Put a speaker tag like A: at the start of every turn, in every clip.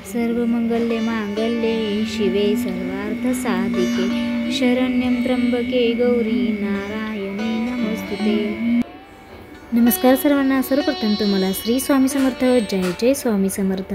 A: सर्वमंगल्ये मांगल्ये शिवे सर्वार्थ साधिके शरण्यं त्र्यंबके गौरी नारायणी नमोस्तुते। नमस्कार सर्वांना। सर्वप्रथम तुम्हाला श्री स्वामी समर्थ, जय जय स्वामी समर्थ।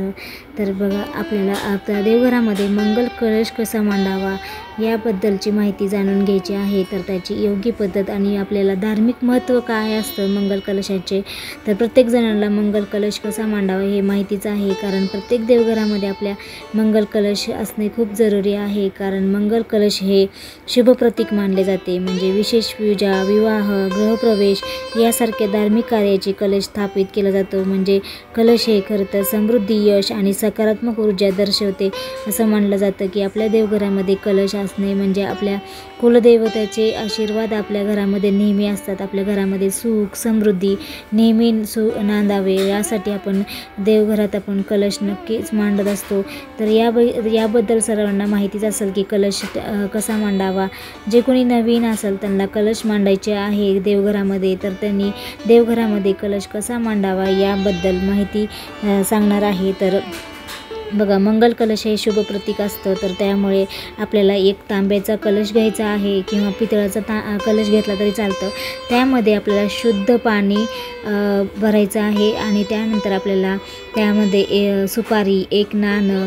A: तर बघा, आपल्याला आपल्या देवघरामध्ये मंगल कलश कसा मांडावा याबद्दलची माहिती जाणून घ्यायची आहे। तर त्याची योग्य पद्धत आणि आपल्याला धार्मिक महत्त्व काय असतं मंगल कलशाचे, तर प्रत्येक जणांना मंगल कलश कसा मांडावा हे माहितीच आहे। कारण प्रत्येक देवघरामध्ये आपल्या मंगल कलश असणे खूप जरुरी आहे। कारण मंगल कलश हे शुभ प्रतीक मानले जाते। म्हणजे विशेष पूजा, विवाह, गृहप्रवेश यासारख्या धार्मिक कार्याची कलश स्थापित केला जातो। म्हणजे कलश हे खरं तर समृद्धी, यश आणि सकारात्मक ऊर्जा दर्शवते। असं मानलं जातं की आपल्या देवघरामध्ये कलश असणे म्हणजे आपल्या कुलदैवताचे आशीर्वाद आपल्या घरामध्ये नेहमी असतात। आपल्या घरामध्ये सुख समृद्धी नेहमी नांदावे यासाठी आपण देवघरात आपण कलश नक्कीच मांडत असतो। तर याबद्दल सर्वांना माहितीच असेल की कलश कसा मांडावा। जे कोणी नवीन असेल त्यांना कलश मांडायचे आहे देवघरामध्ये, तर त्यांनी देवघरामध्ये कलश कसा मांडावा याबद्दल माहिती सांगणार आहे। तर बघा, मंगल कलश हे शुभ प्रतीक असतं। तर त्यामुळे आपल्याला एक तांब्याचा कलश घ्यायचा आहे किंवा पितळाचा कलश घेतला तरी चालतं। त्यामध्ये आपल्याला शुद्ध पाणी भरायचं आहे आणि त्यानंतर आपल्याला त्यामध्ये सुपारी, एक नाणं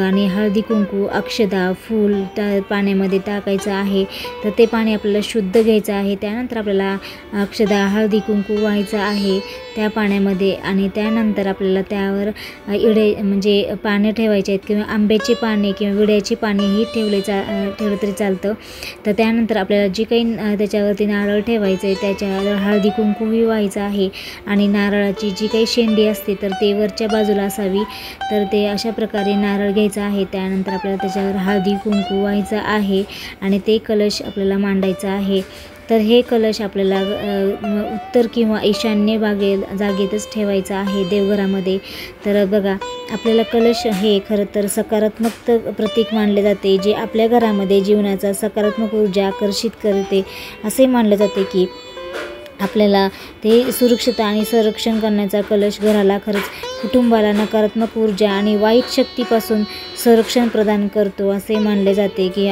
A: आणि हळदी कुंकू, अक्षदा, फूल त्या पाण्यामध्ये टाकायचं आहे। तर ते पाणी आपल्याला शुद्ध घ्यायचं आहे। त्यानंतर आपल्याला अक्षदा, हळदी कुंकू व्हायचं आहे त्या पाण्यामध्ये आणि त्यानंतर आपल्याला त्यावर इडे म्हणजे पाने ठेवायचे आहेत किंवा आंब्याची पाने किंवा विड्याची पाने ही ठेवलं तरी चालतं। तर त्यानंतर आपल्याला जी काही त्याच्यावरती नारळ ठेवायचं आहे त्याच्यावर हळदी कुंकूही व्हायचं आहे आणि नारळाची जी काही शेंडी असते तर ते वरच्या बाजूला असावी। तर ते अशा प्रकारे नारळ घ्यायचा आहे। त्यानंतर आपल्याला त्याच्यावर हळदी कुंकू व्हायचं आहे आणि ते कलश आपल्याला मांडायचं आहे। तर हे कलश आपल्याला उत्तर किंवा ईशान्य जागेतच ठेवायचं आहे देवघरामध्ये। तर बघा, आपल्याला कलश हे खरं तर सकारात्मक प्रतीक मानले जाते, जे आपल्या घरामध्ये जीवनाचा सकारात्मक ऊर्जा आकर्षित करते। असे मानले जाते की आपल्याला ते सुरक्षित आणि संरक्षण करण्याचा कलश घराला खरंच कुटुंबाला नकारात्मक ऊर्जा आणि वाईट शक्तीपासून संरक्षण प्रदान करतो। असे मानले जाते की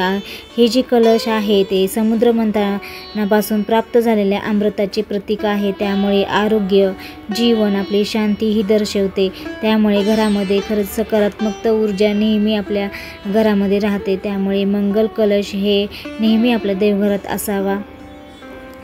A: हे जे कलश आहे ते समुद्र मंथनापासून प्राप्त झालेल्या अमृताचे प्रतीक आहे। त्यामुळे आरोग्य, जीवन, आपली शांती ही दर्शवते। त्यामुळे घरामध्ये खरंच सकारात्मक ऊर्जा नेहमी आपल्या घरामध्ये राहते। त्यामुळे मंगल कलश हे नेहमी आपल्या देवघरात असावा।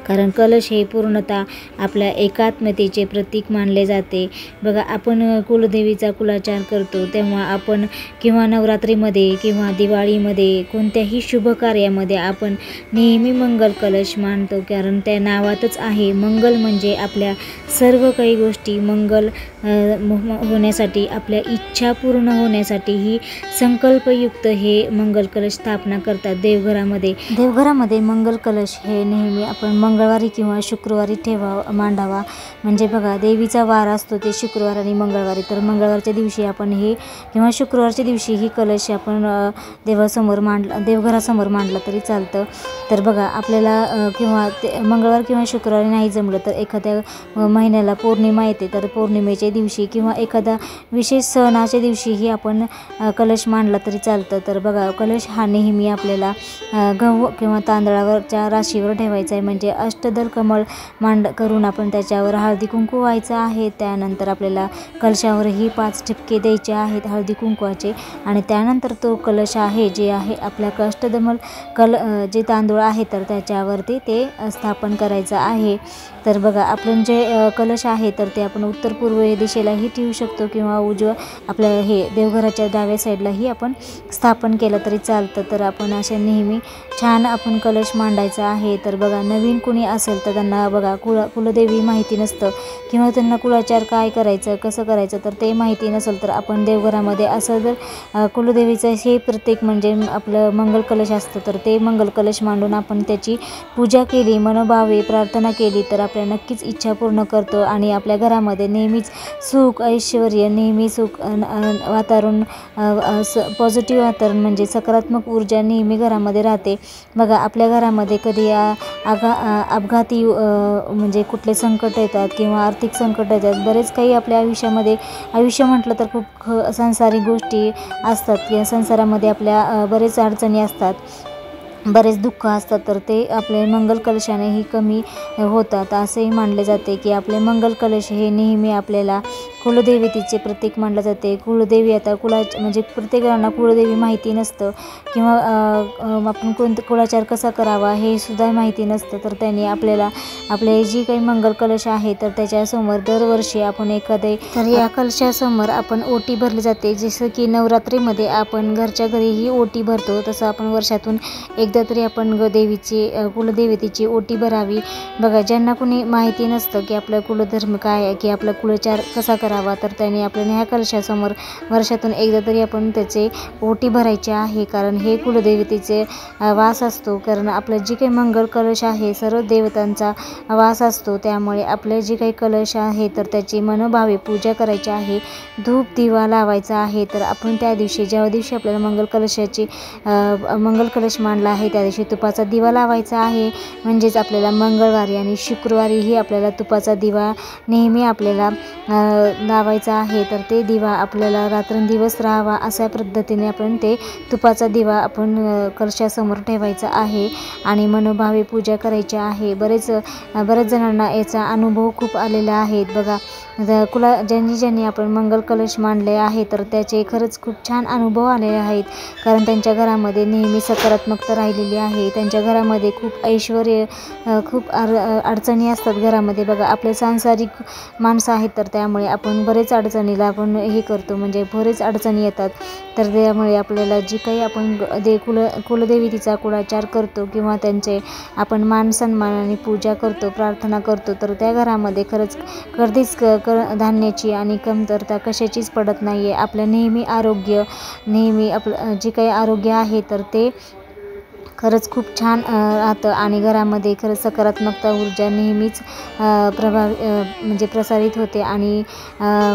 A: कारण कलश हे पूर्णतः आपल्या एकात्मतेचे प्रतीक मानले जाते। बघा, आपण कुलदेवीचा कुलाचार करतो तेव्हा आपण किंवा नवरात्रीमध्ये किंवा दिवाळीमध्ये कोणत्याही शुभ कार्यामध्ये आपण नेहमी मंगल कलश मांडतो। कारण त्या नावातच आहे मंगल, म्हणजे आपल्या सर्व काही गोष्टी मंगल होण्यासाठी, आपल्या इच्छा पूर्ण होण्यासाठी ही संकल्पयुक्त हे मंगल कलश स्थापना करतात देवघरामध्ये। देवघरामध्ये मंगल कलश हे नेहमी आपण मंगळवारी किंवा शुक्रवारी मांडावा। म्हणजे बघा, देवीचा वार असतो ते शुक्रवार आणि मंगळवारी। तर मंगळवारच्या दिवशी आपण हे किंवा शुक्रवारच्या दिवशी ही कलश आपण देवघरासमोर मांडला तरी चालतं। तर बघा, आपल्याला किंवा मंगळवार किंवा शुक्रवारी नाही जमलं तर एखाद्या महिन्याला पौर्णिमा येते तर पौर्णिमेच्या दिवशी किंवा एखादा विशेष सणाच्या दिवशीही आपण कलश मांडला तरी चालतं। तर बघा, कलश हा नेहमी आपल्याला गहू किंवा तांदळावरच्या राशीवर ठेवायचा आहे। म्हणजे अष्टदल कमळ करून आपण त्याच्यावर हळदी कुंकू व्हायचं आहे। त्यानंतर आपल्याला कलशावरही 5 ठिपके द्यायचे आहेत हळदी कुंकवाचे आणि त्यानंतर तो कलश आहे जे आहे आपल्या अष्टदल जे तांदूळ आहे तर त्याच्यावरती ते स्थापन करायचं आहे। तर बघा, आपण जे कलश आहे तर ते आपण उत्तर पूर्व दिशेलाही ठेवू शकतो किंवा आपल्या हे देवघराच्या डाव्या साईडलाही आपण स्थापन केलं तरी चालतं। तर आपण अशा नेहमी छान आपण कलश मांडायचा आहे। तर बघा, नवीन कोणी असेल तर त्यांना बघा कुलदेवी माहिती नसतं किंवा त्यांना कुलाचार काय करायचं, कसं करायचं तर ते माहिती नसेल तर आपण देवघरामध्ये असं जर कुलदेवीचं हे प्रत्येक म्हणजे आपलं मंगल कलश असतं तर ते मंगल कलश मांडून आपण त्याची पूजा केली, मनोभावे प्रार्थना केली तर आपल्या नक्कीच इच्छा पूर्ण करतो आणि आपल्या घरामध्ये नेहमीच सुख, ऐश्वर्य, नेहमी सुख वातावरण, पॉझिटिव्ह वातावरण म्हणजे सकारात्मक ऊर्जा नेहमी घरामध्ये राहते। बघा, आपल्या घरामध्ये कधी अपघाती म्हणजे कुठले संकट येतात किंवा आर्थिक संकट येतात, बरेच काही आपल्या आयुष्यामध्ये, आयुष्य म्हटलं तर खूप सांसारिक गोष्टी असतात किंवा संसारामध्ये आपल्या बरेच अडचणी असतात, बरेच दुःख असतात, तर ते आपले मंगल कलशानेही कमी होतात. असेही मानले जाते की आपले मंगल कलश हे नेहमी आपल्याला कुलदेवतेचे प्रतीक मानले जाते. कुलदेवी आता म्हणजे प्रत्येकाला कुलदेवी माहिती नसतं किंवा आपण कुळाचार कसा करावा हे सुद्धा माहिती नसतं, तर त्यांनी आपल्याला आपले जी काही मंगल कलश आहे तर त्याच्यासमोर दरवर्षी आपण तर या कलशासमोर आपण ओटी भरली जाते. जसं की नवरात्रीमध्ये आपण घरच्या घरीही ओटी भरतो, तसं आपण वर्षातून एकदा तरी आपण कुलदेवतेची ओटी भरावी. बघा, ज्यांना कुणी माहिती नसतं की आपलं कुलधर्म काय आहे, की आपला कुळाचार कसा करावा, तर त्यांनी आपल्याला ह्या कलशासमोर वर्षातून एकदा तरी आपण त्याचे ओटी भरायची आहे. कारण हे कुलदेवतेचे वास असतो, कारण आपलं जे काही मंगल कलश आहे सर्व देवतांचा वास असतो. त्यामुळे आपले जे काही कलश आहे तर त्याची मनोभावे पूजा करायची आहे, धूप दिवा लावायचा आहे. तर आपण त्या दिवशी, ज्या दिवशी आपल्याला मंगल कलश मांडला आहे त्या दिवशी तुपाचा दिवा लावायचा आहे. म्हणजेच आपल्याला मंगळवारी आणि शुक्रवारीही आपल्याला तुपाचा दिवा नेहमी आपल्याला लावायचा आहे. तर ते दिवा आपल्याला रात्रंदिवस राहावा अशा पद्धतीने आपण ते तुपाचा दिवा आपण कलशासमोर ठेवायचा आहे आणि मनोभावे पूजा करायची आहे. बरेच जणांना याचा अनुभव खूप आलेला आहे. बघा, ज्यांनी आपण मंगल कलश मांडले आहे तर त्याचे खरंच खूप छान अनुभव आलेले आहेत, कारण त्यांच्या घरामध्ये नेहमी सकारात्मकता राहिलेली आहे. त्यांच्या घरामध्ये खूप ऐश्वर्य, खूप अडचणी असतात घरामध्ये. बघा, आपले सांसारिक माणसं आहेत तर त्यामुळे आपण बरेच अडचणीला आपण हे करतो, म्हणजे बरेच अडचणी येतात. तर त्यामुळे आपल्याला जी काही आपण कुलदेवतेचा कुळाचार करतो किंवा त्यांचे आपण मान सन्मानाने पूजा करतो, प्रार्थना करतो, तर त्या घरामध्ये खरंच कधीच धान्याची आणि कमतरता कशाचीच पडत नाही आहे. आपलं नेहमी आपलं जे काही आरोग्य आहे तर ते खरंच खूप छान राहतं आणि घरामध्ये खरंच सकारात्मकता ऊर्जा नेहमीच म्हणजे प्रसारित होते आणि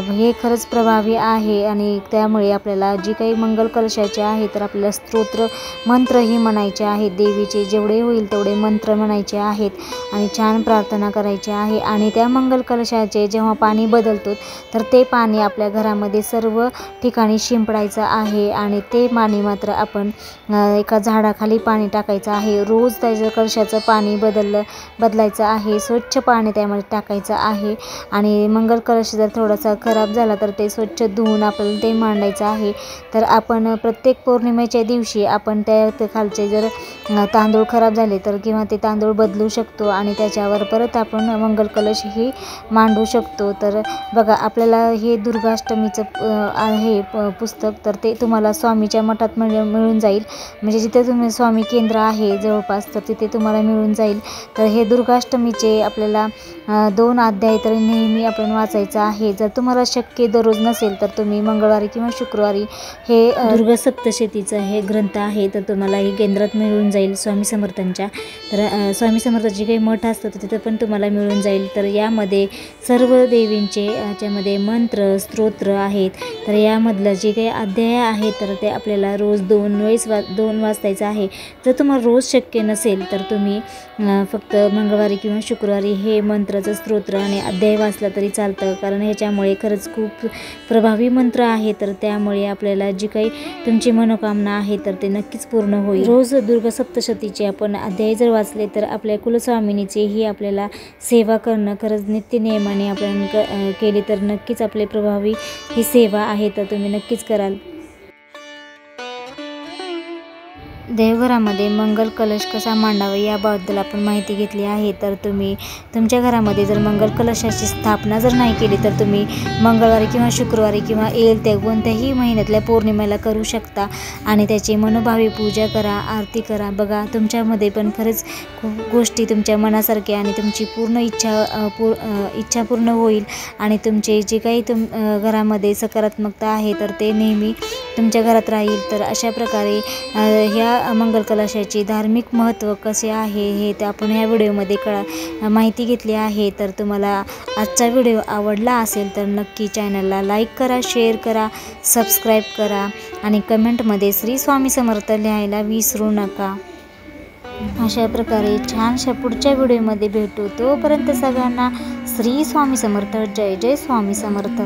A: हे खरंच प्रभावी आहे. आणि त्यामुळे आपल्याला जी काही मंगल कलशाचे आहे तर आपल्याला स्तोत्र मंत्रही म्हणायचे आहेत, देवीचे जेवढे होईल तेवढे मंत्र म्हणायचे आहेत आणि छान प्रार्थना करायची आहे. आणि त्या मंगल कलशाचे जेव्हा पाणी बदलतो तर ते पाणी आपल्या घरामध्ये सर्व ठिकाणी शिंपडायचं आहे आणि ते पाणी मात्र आपण एका झाडाखाली पाणी टाकायचं आहे. रोज त्याचं कलशाचं पाणी बदलायचं आहे, स्वच्छ पाणी त्यामध्ये टाकायचं आहे. आणि मंगल कलश जर थोडासा खराब झाला तर ते स्वच्छ धुवून आपल्याला ते मांडायचं आहे. तर आपण प्रत्येक पौर्णिमेच्या दिवशी आपण त्या खालचे जर तांदूळ खराब झाले तर किंवा ते तांदूळ बदलू शकतो आणि त्याच्यावर परत आपण मंगल कलश ही मांडू शकतो. तर बघा, आपल्याला हे दुर्गाष्टमीचं आहे पुस्तक, तर ते तुम्हाला स्वामीच्या मठात मिळून जाईल. म्हणजे जिथे तुम्ही स्वामी केंद्र आहे जवळपास तर तिथे तुम्हाला मिळून जाईल. तर हे दुर्गाष्टमीचे आपल्याला 2 अध्याय तर नेहमी आपण वाचायचं आहे. जर तुम्हाला शक्य दररोज नसेल तर तुम्ही मंगळवारी किंवा शुक्रवारी हे दुर्गा सप्तशतीचं हे ग्रंथ आहे तर तुम्हाला हे केंद्रात मिळून जाईल स्वामी समर्थांच्या. तर स्वामी समर्थांचे काही मठ असतात तर तिथं पण तुम्हाला मिळून जाईल. तर यामध्ये सर्व देवींचे याच्यामध्ये मंत्र स्तोत्र आहेत. तर यामधलं जे काही अध्याय आहे तर ते आपल्याला रोज 2 वाचायचं आहे. जर तुम्हाला रोज शक्य नसेल तर तुम्ही फक्त मंगळवारी किंवा शुक्रवारी हे मंत्राचं स्तोत्र आणि अध्याय वाचला तरी चालतं, कारण ह्याच्यामुळे खरंच खूप प्रभावी मंत्र आहे. तर त्यामुळे आपल्याला जी काही तुमची मनोकामना आहे तर ते नक्कीच पूर्ण होईल. रोज दुर्गा सप्तशतीचे आपण अध्याय जर वाचले तर आपल्या कुलस्वामिनीची ही आपल्याला सेवा करणं खरंच नित्य नियमाने आपण केली तर नक्कीच आपले प्रभावी ही सेवा आहे, तर तुम्ही नक्कीच कराल. देवघरामध्ये मंगल कलश कसा मांडावा याबद्दल आपण माहिती घेतली आहे. तर तुम्ही तुमच्या घरामध्ये जर मंगल कलशाची स्थापना जर नाही केली तर तुम्ही मंगळवारी किंवा शुक्रवारी किंवा येईल त्या कोणत्याही महिन्यातल्या पौर्णिमेला करू शकता आणि त्याची मनोभावे पूजा करा, आरती करा. बघा, तुमच्यामध्ये पण खरंच खूप गोष्टी तुमच्या मनासारख्या आणि तुमची पूर्ण इच्छा पूर्ण होईल आणि तुमचे जे काही घरामध्ये सकारात्मकता आहे तर ते नेहमी तुमच्या घरात राहील. तर अशा प्रकारे ह्या मंगल कलशाचे धार्मिक महत्त्व कसे आहे हे ते आपण ह्या व्हिडिओमध्ये माहिती घेतली आहे. तर तुम्हाला आजचा व्हिडिओ आवडला असेल तर नक्की चॅनलला लाईक करा, शेअर करा, सबस्क्राईब करा आणि कमेंटमध्ये श्री स्वामी समर्थ लिहायला विसरू नका. अशा प्रकारे छानशा पुढच्या व्हिडिओमध्ये भेटू. तोपर्यंत सगळ्यांना श्री स्वामी समर्थ. जय जय स्वामी समर्थ.